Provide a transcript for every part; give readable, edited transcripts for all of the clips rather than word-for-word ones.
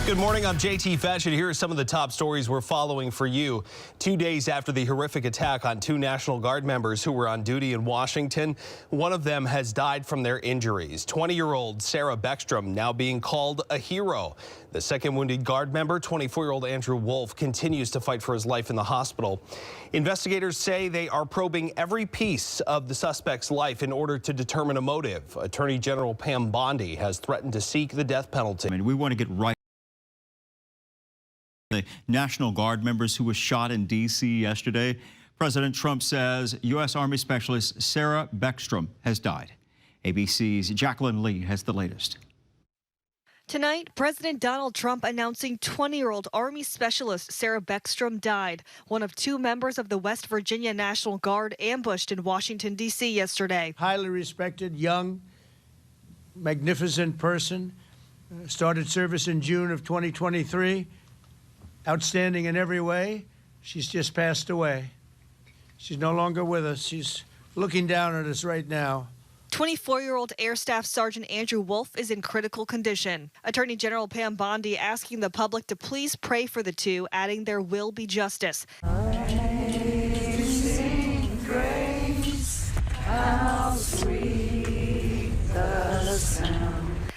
Good morning, I'm JT Fashion. Here are some of the top stories we're following for you. 2 days after the horrific attack on two National Guard members who were on duty in Washington, one of them has died from their injuries. 20-year-old Sarah Beckstrom now being called a hero. The second wounded Guard member, 24-year-old Andrew Wolf, continues to fight for his life in the hospital. Investigators say they are probing every piece of the suspect's life in order to determine a motive. Attorney General Pam Bondi has threatened to seek the death penalty. We want to get right. The National Guard members who were shot in D.C. yesterday. President Trump says U.S. Army Specialist Sarah Beckstrom has died. ABC's Jacqueline Lee has the latest. Tonight, President Donald Trump announcing 20-year-old Army Specialist Sarah Beckstrom died, one of two members of the West Virginia National Guard ambushed in Washington, D.C. yesterday. Highly respected, young, magnificent person. Started service in June of 2023. Outstanding in every way. She's just passed away. She's no longer with us. She's looking down at us right now. 24-year-old Air Staff Sergeant Andrew Wolf is in critical condition. Attorney General Pam Bondi asking the public to please pray for the two, adding there will be justice. Amazing grace, how sweet the sound.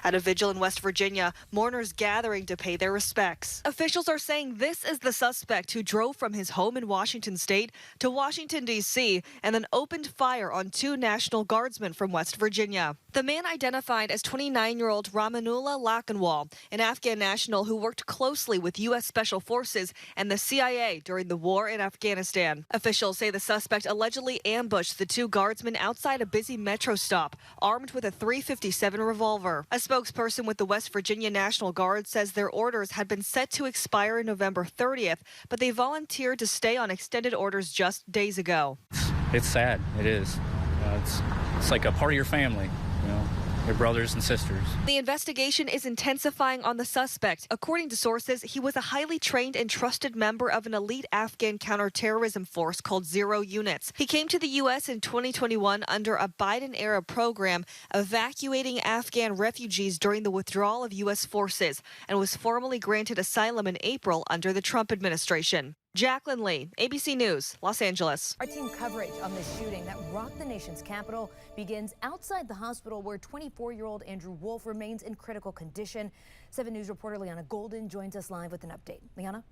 At a vigil in West Virginia, mourners gathering to pay their respects. Officials are saying this is the suspect who drove from his home in Washington state to Washington, D.C. and then opened fire on two National Guardsmen from West Virginia. The man identified as 29-year-old Ramanullah Lakanwal, an Afghan national who worked closely with U.S. Special Forces and the CIA during the war in Afghanistan. Officials say the suspect allegedly ambushed the two guardsmen outside a busy metro stop, armed with a .357 revolver. A spokesperson with the West Virginia National Guard says their orders had been set to expire November 30th, but they volunteered to stay on extended orders just days ago. It's sad. It is. It's like a part of your family. Your brothers and sisters. The investigation is intensifying on the suspect. According to sources, he was a highly trained and trusted member of an elite Afghan counterterrorism force called Zero Units. He came to the U.S. in 2021 under a Biden-era program evacuating Afghan refugees during the withdrawal of U.S. forces and was formally granted asylum in April under the Trump administration. Jacqueline Lee, ABC News, Los Angeles. Our team coverage on this shooting that rocked the nation's capital begins outside the hospital where 24-year-old Andrew Wolf remains in critical condition. 7 News reporter Liana Golden joins us live with an update. Liana?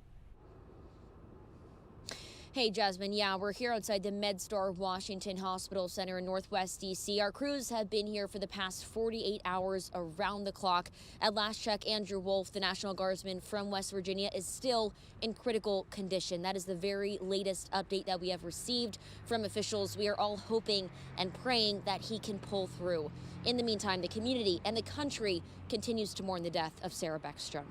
Hey, Jasmine. Yeah, we're here outside the MedStar Washington Hospital Center in Northwest D.C. Our crews have been here for the past 48 hours around the clock. At last check, Andrew Wolf, the National Guardsman from West Virginia, is still in critical condition. That is the very latest update that we have received from officials. We are all hoping and praying that he can pull through. In the meantime, the community and the country continues to mourn the death of Sarah Beckstrom.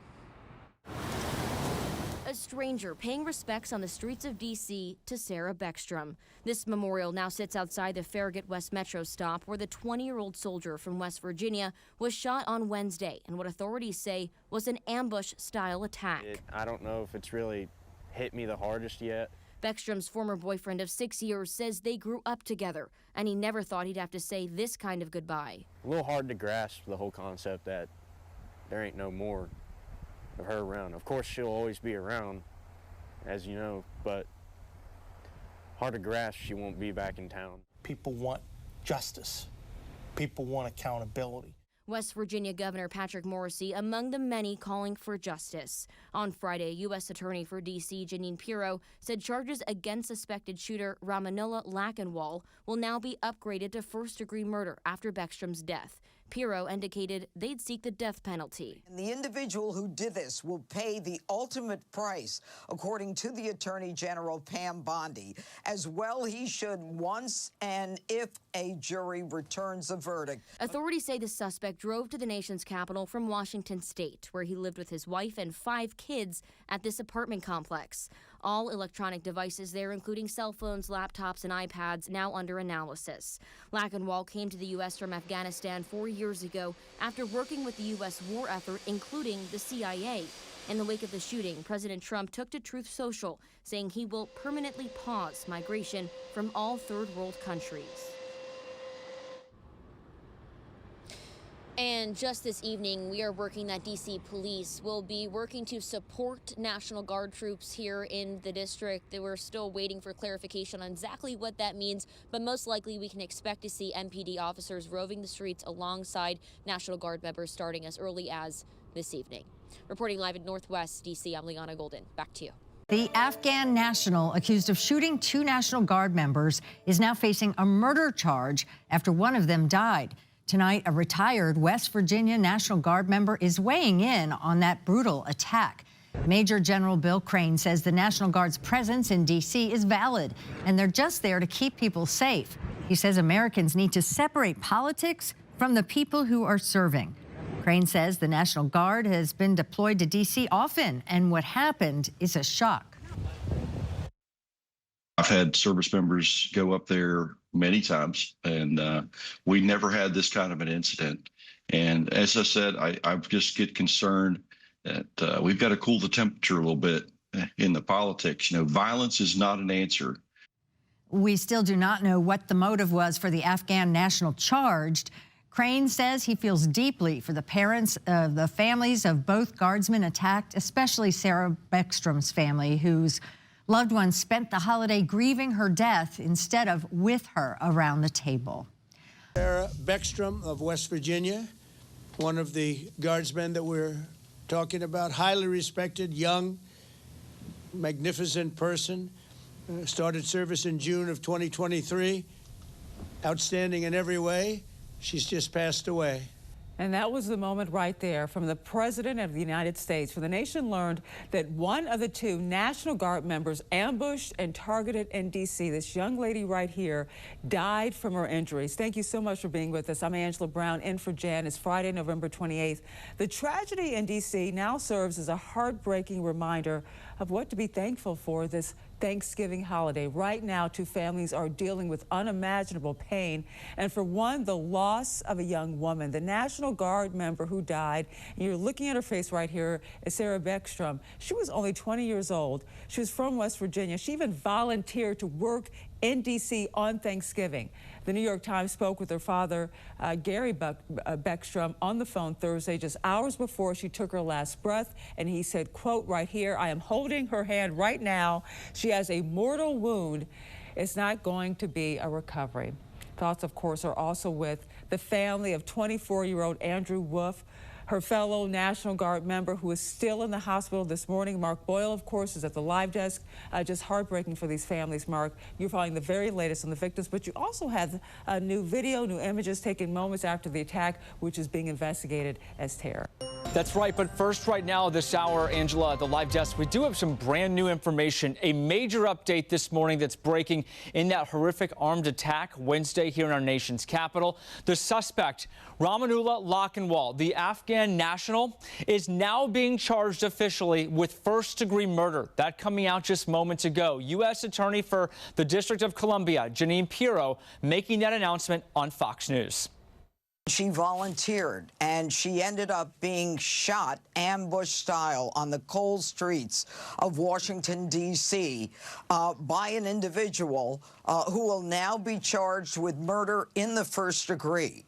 A stranger paying respects on the streets of D.C. to Sarah Beckstrom. This memorial now sits outside the Farragut West Metro stop where the 20-year-old soldier from West Virginia was shot on Wednesday in what authorities say was an ambush-style attack. I don't know if it's really hit me the hardest yet. Beckstrom's former boyfriend of 6 years says they grew up together, and he never thought he'd have to say this kind of goodbye. A little hard to grasp the whole concept that there ain't no more of her around. Of course, she'll always be around, as you know, but hard to grasp she won't be back in town. People want justice. People want accountability. West Virginia Governor Patrick Morrisey among the many calling for justice. On Friday, U.S. Attorney for D.C. Jeanine Pirro said charges against suspected shooter Ramanullah Lakanwal will now be upgraded to first-degree murder after Beckstrom's death. Pirro indicated they'd seek the death penalty. And the individual who did this will pay the ultimate price, according to the Attorney General Pam Bondi. As well, he should once and if a jury returns a verdict. Authorities say the suspect drove to the nation's capital from Washington state, where he lived with his wife and 5 kids at this apartment complex. All electronic devices there, including cell phones, laptops, and iPads, now under analysis. Lakanwal came to the U.S. from Afghanistan 4 years ago after working with the U.S. war effort, including the CIA. In the wake of the shooting, President Trump took to Truth Social, saying he will permanently pause migration from all third world countries. And just this evening, we are working that D.C. police will be working to support National Guard troops here in the district. We're still waiting for clarification on exactly what that means, but most likely we can expect to see MPD officers roving the streets alongside National Guard members starting as early as this evening. Reporting live in Northwest D.C., I'm Liana Golden. Back to you. The Afghan national accused of shooting 2 National Guard members is now facing a murder charge after one of them died. Tonight, a retired West Virginia National Guard member is weighing in on that brutal attack. Major General Bill Crane says the National Guard's presence in D.C. is valid, and they're just there to keep people safe. He says Americans need to separate politics from the people who are serving. Crane says the National Guard has been deployed to D.C. often, and what happened is a shock. I've had service members go up there many times, and we never had this kind of an incident. And as I said, I just get concerned that we've got to cool the temperature a little bit in the politics. You know, violence is not an answer. We still do not know what the motive was for the Afghan national charged. Crane says he feels deeply for the parents of the families of both guardsmen attacked, especially Sarah Beckstrom's family, whose loved ones spent the holiday grieving her death instead of with her around the table. Sarah Beckstrom of West Virginia, one of the guardsmen that we're talking about, highly respected, young, magnificent person, started service in June of 2023, outstanding in every way. She's just passed away. And that was the moment right there from the President of the United States, when the nation learned that one of the 2 National Guard members ambushed and targeted in D.C., this young lady right here, died from her injuries. Thank you so much for being with us. I'm Angela Brown, in for Jan. It's Friday, November 28th. The tragedy in D.C. now serves as a heartbreaking reminder of what to be thankful for this Thanksgiving holiday. Right now, 2 families are dealing with unimaginable pain. And for one, the loss of a young woman. The National Guard member who died, and you're looking at her face right here, is Sarah Beckstrom. She was only 20 years old. She was from West Virginia. She even volunteered to work in D.C. on Thanksgiving. The New York Times spoke with her father, Gary Beckstrom, on the phone Thursday, just hours before she took her last breath. And he said, quote, right here, I am holding her hand right now. She has a mortal wound. It's not going to be a recovery. Thoughts, of course, are also with the family of 24-year-old Andrew Wolf, her fellow National Guard member who is still in the hospital this morning. Mark Boyle, of course, is at the live desk. Just heartbreaking for these families, Mark. You're following the very latest on the victims, but you also have new video, new images taken moments after the attack, which is being investigated as terror. That's right, but first, right now, this hour, Angela, at the live desk, we do have some brand new information. A major update this morning that's breaking in that horrific armed attack Wednesday here in our nation's capital. The suspect, Rahmanullah Lakhanwal, the Afghan national, is now being charged officially with first-degree murder. That coming out just moments ago. U.S. Attorney for the District of Columbia, Jeanine Pirro, making that announcement on Fox News. She volunteered, and she ended up being shot ambush style on the cold streets of Washington, D.C. By an individual who will now be charged with murder in the first degree.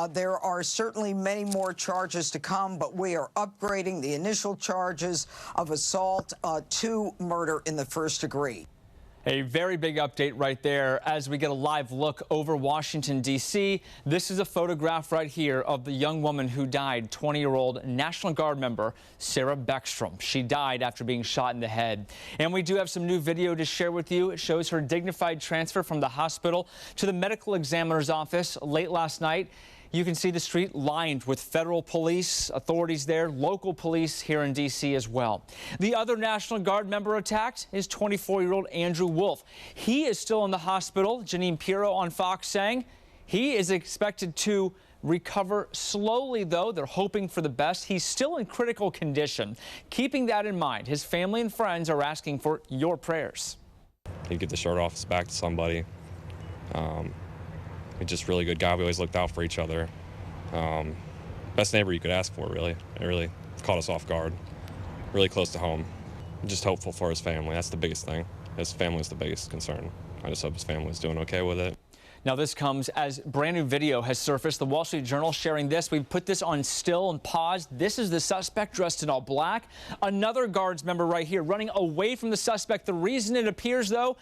There are certainly many more charges to come, but we are upgrading the initial charges of assault to murder in the first degree. A very big update right there as we get a live look over Washington, D.C. This is a photograph right here of the young woman who died, 20-year-old National Guard member Sarah Beckstrom. She died after being shot in the head. And we do have some new video to share with you. It shows her dignified transfer from the hospital to the medical examiner's office late last night. You can see the street lined with federal police, authorities there, local police here in D.C. as well. The other National Guard member attacked is 24-year-old Andrew Wolf. He is still in the hospital. Jeanine Pirro on Fox saying he is expected to recover slowly, though. They're hoping for the best. He's still in critical condition. Keeping that in mind, his family and friends are asking for your prayers. He'd get the shirt off his back to somebody. He's just a really good guy. We always looked out for each other. Best neighbor you could ask for, really. It really caught us off guard. Really close to home. I'm just hopeful for his family. That's the biggest thing. His family is the biggest concern. I just hope his family is doing okay with it. Now, this comes as brand new video has surfaced. The Wall Street Journal sharing this. We've put this on still and paused. This is the suspect dressed in all black. Another Guards member right here running away from the suspect. The reason it appears, though,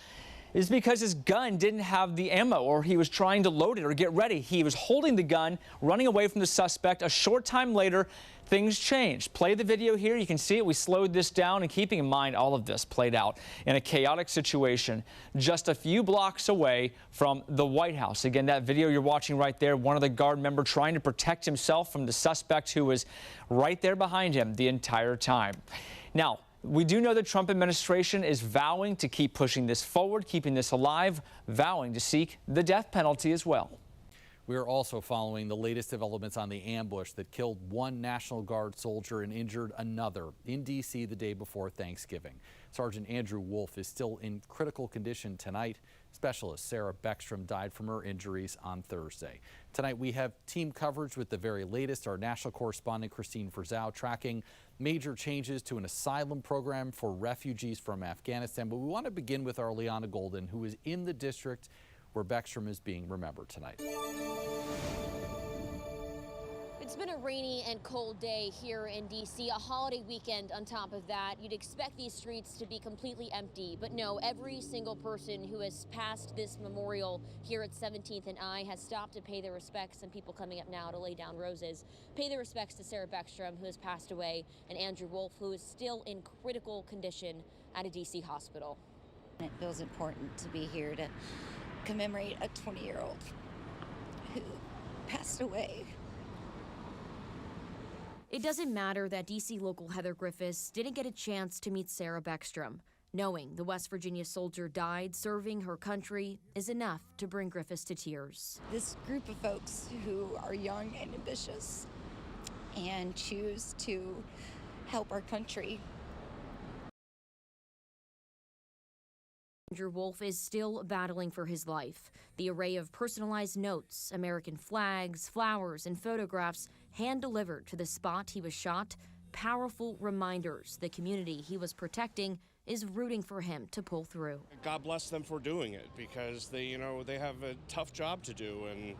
is because his gun didn't have the ammo, or he was trying to load it or get ready. He was holding the gun, running away from the suspect. A short time later, things changed. Play the video here. You can see it. We slowed this down, and keeping in mind all of this played out in a chaotic situation just a few blocks away from the White House. Again, that video you're watching right there, one of the Guard member trying to protect himself from the suspect who was right there behind him the entire time. Now, we do know the Trump administration is vowing to keep pushing this forward, keeping this alive, vowing to seek the death penalty as well. We are also following the latest developments on the ambush that killed one National Guard soldier and injured another in D.C. the day before Thanksgiving. Sergeant Andrew Wolf is still in critical condition tonight. Specialist Sarah Beckstrom died from her injuries on Thursday. Tonight we have team coverage with the very latest. Our national correspondent Christine Frizzau tracking major changes to an asylum program for refugees from Afghanistan. But we want to begin with our Leanna Golden, who is in the district where Beckstrom is being remembered tonight. It's been a rainy and cold day here in D.C., a holiday weekend on top of that. You'd expect these streets to be completely empty, but no, every single person who has passed this memorial here at 17th and I has stopped to pay their respects, and people coming up now to lay down roses. Pay their respects to Sarah Beckstrom, who has passed away, and Andrew Wolf, who is still in critical condition at a D.C. hospital. It feels important to be here to commemorate a 20-year-old who passed away. It doesn't matter that D.C. local Heather Griffiths didn't get a chance to meet Sarah Beckstrom. Knowing the West Virginia soldier died serving her country is enough to bring Griffiths to tears. This group of folks who are young and ambitious and choose to help our country. Andrew Wolf is still battling for his life. The array of personalized notes, American flags, flowers, and photographs hand-delivered to the spot he was shot, powerful reminders the community he was protecting is rooting for him to pull through. God bless them for doing it, because they have a tough job to do, and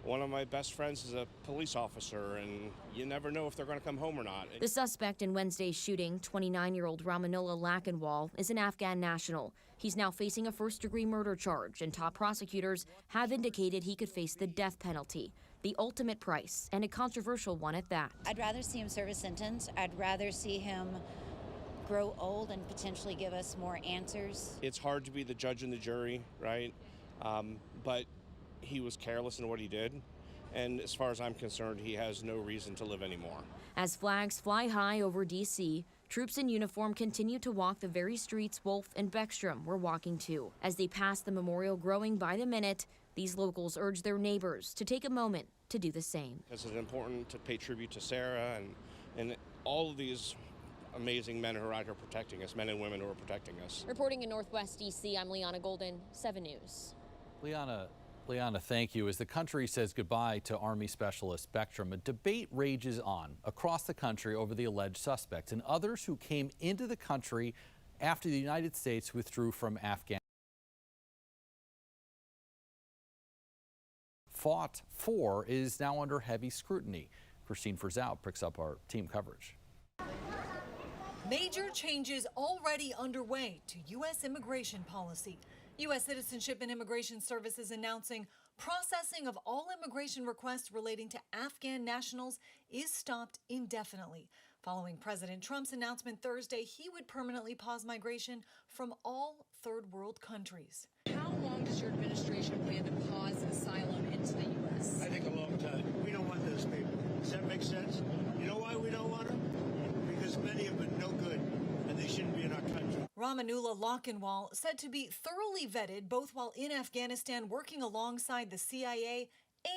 one of my best friends is a police officer, and you never know if they're going to come home or not. The suspect in Wednesday's shooting, 29-year-old Ramanullah Lakanwal, is an Afghan national. He's now facing a first-degree murder charge, and top prosecutors have indicated he could face the death penalty, the ultimate price, and a controversial one at that. I'd rather see him serve a sentence. I'd rather see him grow old and potentially give us more answers. It's hard to be the judge and the jury, right? But he was careless in what he did, and as far as I'm concerned, he has no reason to live anymore. As flags fly high over D.C., troops in uniform continue to walk the very streets Wolf and Beckstrom were walking to. As they pass the memorial growing by the minute, these locals urge their neighbors to take a moment to do the same. It's important to pay tribute to Sarah and all of these amazing men who are out here protecting us, men and women who are protecting us. Reporting in Northwest D.C., I'm Leanna Golden, 7 News. Leanna, thank you. As the country says goodbye to Army Specialist Beckstrom, a debate rages on across the country over the alleged suspects and others who came into the country after the United States withdrew from Afghanistan. Fought for is now under heavy scrutiny. Christine Frizzau picks up our team coverage. Major changes already underway to U.S. immigration policy. U.S. Citizenship and Immigration Services announcing processing of all immigration requests relating to Afghan nationals is stopped indefinitely. Following President Trump's announcement Thursday, he would permanently pause migration from all third world countries. How long does your administration plan to pause asylum into the U.S.? I think a long time. We don't want those people. Does that make sense? You know why we don't want them? Because many of them are no good, and they shouldn't be in our country. Ramanullah Lakanwal said to be thoroughly vetted both while in Afghanistan working alongside the CIA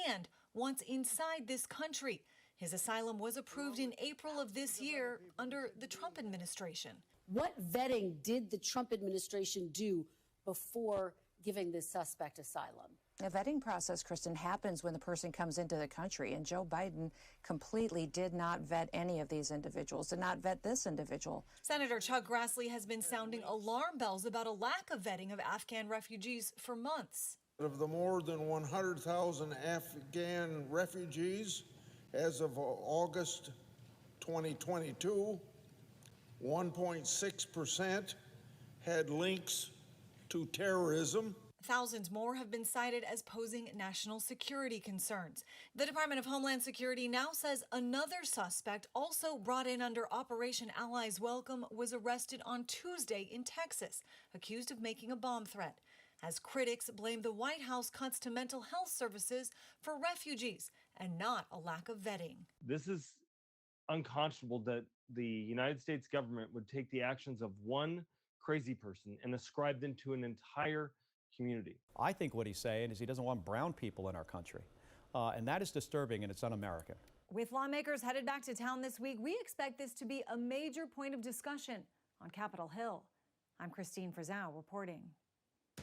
and once inside this country. His asylum was approved in April of this year under the Trump administration. What vetting did the Trump administration do before giving this suspect asylum? The vetting process, Kristen, happens when the person comes into the country, and Joe Biden completely did not vet any of these individuals, did not vet this individual. Senator Chuck Grassley has been sounding alarm bells about a lack of vetting of Afghan refugees for months. Of the more than 100,000 Afghan refugees as of August 2022, 1.6% had links to terrorism. Thousands more have been cited as posing national security concerns. The Department of Homeland Security now says another suspect, also brought in under Operation Allies Welcome, was arrested on Tuesday in Texas, accused of making a bomb threat, as critics blame the White House cuts to mental health services for refugees and not a lack of vetting. This is unconscionable that the United States government would take the actions of one crazy person and ascribe them to an entire community. I think what he's saying is he doesn't want brown people in our country, and that is disturbing and it's un-American. With lawmakers headed back to town this week, we expect this to be a major point of discussion on Capitol Hill. I'm Christine Frizzau reporting.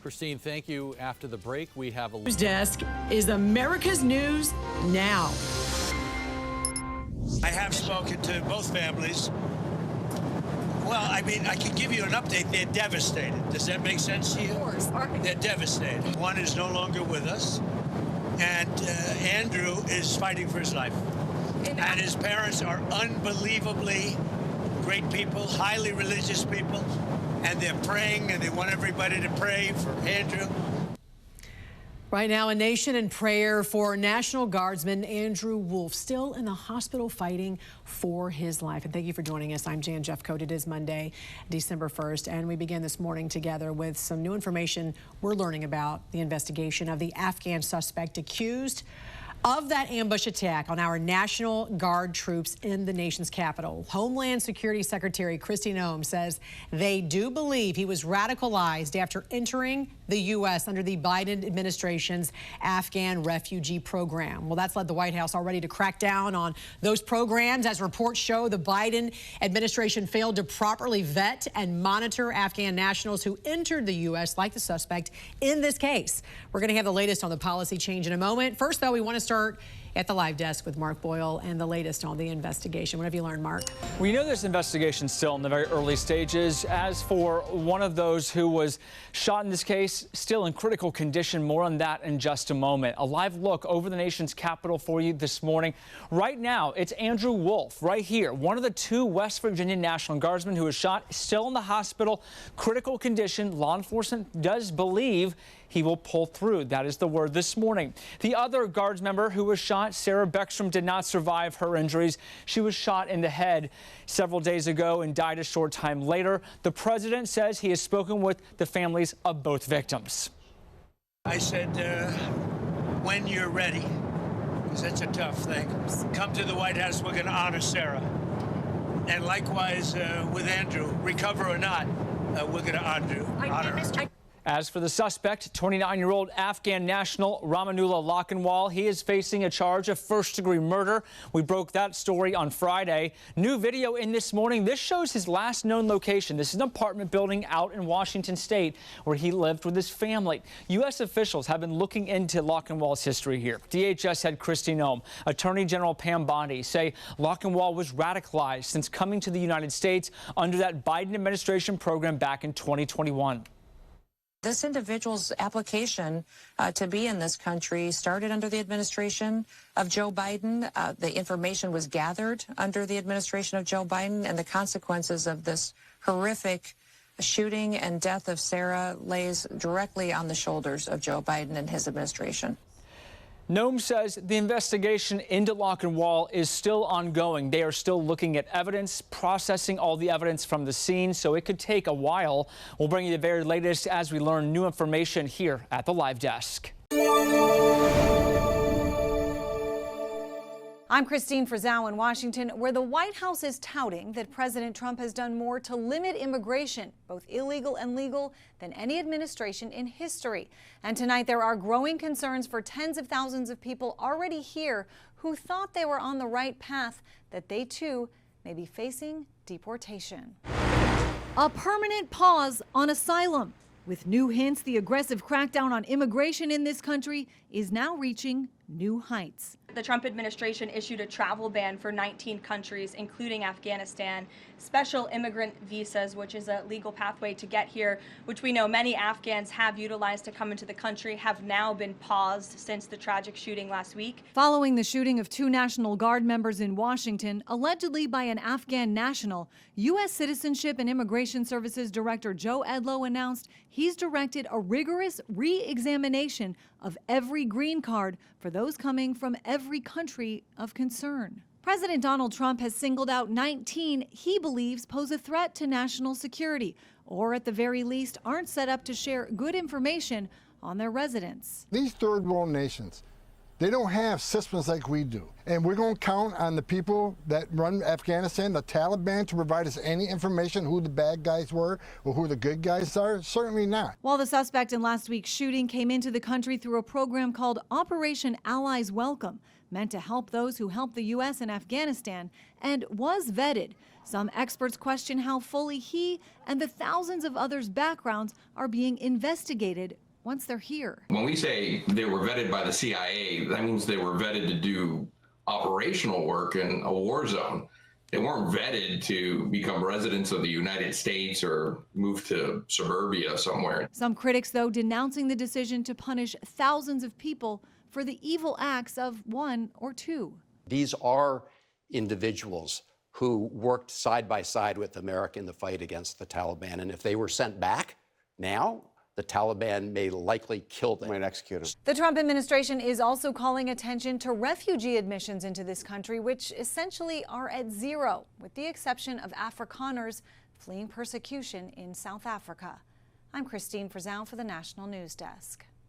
Christine, thank you. After the break, we have a News Desk is America's News Now. I have spoken to both families. Well, I mean, I can give you an update. They're devastated. Does that make sense to you? Of course. They're devastated. One is no longer with us, and Andrew is fighting for his life. And his parents are unbelievably great people, highly religious people, and they're praying, and they want everybody to pray for Andrew. Right now, a nation in prayer for National Guardsman Andrew Wolf, still in the hospital fighting for his life. And thank you for joining us. I'm Jan Jeffcoat. It is Monday, December 1st, and we begin this morning together with some new information we're learning about the investigation of the Afghan suspect accused of that ambush attack on our National Guard troops in the nation's capital. Homeland Security Secretary Kristi Noem says they do believe he was radicalized after entering the U.S. under the Biden administration's Afghan refugee program. Well, that's led the White House already to crack down on those programs. As reports show, the Biden administration failed to properly vet and monitor Afghan nationals who entered the U.S. like the suspect in this case. We're going to have the latest on the policy change in a moment. First, though, we want to start at the live desk with Mark Boyle and the latest on the investigation. What have you learned, Mark? We know this investigation is still in the very early stages. As for one of those who was shot in this case, still in critical condition. More on that in just a moment. A live look over the nation's capital for you this morning. Right now, it's Andrew Wolf right here, one of the two West Virginia National Guardsmen who was shot, still in the hospital, critical condition. Law enforcement does believe he will pull through. That is the word this morning. The other Guards member who was shot, Sarah Beckstrom, did not survive her injuries. She was shot in the head several days ago and died a short time later. The president says he has spoken with the families of both victims. I said, when you're ready, because that's a tough thing, come to the White House. We're going to honor Sarah. And likewise with Andrew, recover or not, we're going to honor her. As for the suspect, 29-year-old Afghan national Ramanullah Lakhanwal, he is facing a charge of first-degree murder. We broke that story on Friday. New video in this morning. This shows his last known location. This is an apartment building out in Washington State where he lived with his family. U.S. officials have been looking into Lakhanwal's history here. DHS head Kristi Noem, Attorney General Pam Bondi say Lakhanwal was radicalized since coming to the United States under that Biden administration program back in 2021. This individual's application to be in this country started under the administration of Joe Biden. The information was gathered under the administration of Joe Biden, and the consequences of this horrific shooting and death of Sarah lays directly on the shoulders of Joe Biden and his administration. Noem says the investigation into Lakhanwal is still ongoing. They are still looking at evidence, processing all the evidence from the scene, so it could take a while. We'll bring you the very latest as we learn new information here at the live desk. I'm Christine Frizzau in Washington, where the White House is touting that President Trump has done more to limit immigration, both illegal and legal, than any administration in history. And tonight there are growing concerns for tens of thousands of people already here who thought they were on the right path, that they too may be facing deportation. A permanent pause on asylum. With new hints, the aggressive crackdown on immigration in this country is now reaching new heights. The Trump administration issued a travel ban for 19 countries, including Afghanistan. Special immigrant visas, which is a legal pathway to get here, which we know many Afghans have utilized to come into the country, have now been paused since the tragic shooting last week. Following the shooting of 2 National Guard members in Washington, allegedly by an Afghan national, U.S. Citizenship and Immigration Services Director Joe Edlow announced he's directed a rigorous re-examination of every green card for those coming from every country of concern. President Donald Trump has singled out 19 he believes pose a threat to national security, or at the very least aren't set up to share good information on their residents. These third world nations, they don't have systems like we do. And we're going to count on the people that run Afghanistan, the Taliban, to provide us any information who the bad guys were or who the good guys are? Certainly not. While the suspect in last week's shooting came into the country through a program called Operation Allies Welcome, meant to help those who helped the U.S. in Afghanistan, and was vetted, some experts question how fully he and the thousands of others' backgrounds are being investigated once they're here. When we say they were vetted by the CIA, that means they were vetted to do operational work in a war zone. They weren't vetted to become residents of the United States or move to suburbia somewhere. Some critics, though, denouncing the decision to punish thousands of people for the evil acts of 1 or 2. These are individuals who worked side by side with America in the fight against the Taliban. And if they were sent back now, the Taliban may likely kill them and execute them. The Trump administration is also calling attention to refugee admissions into this country, which essentially are at zero, with the exception of Afrikaners fleeing persecution in South Africa. I'm Christine Frizzell for the National News Desk.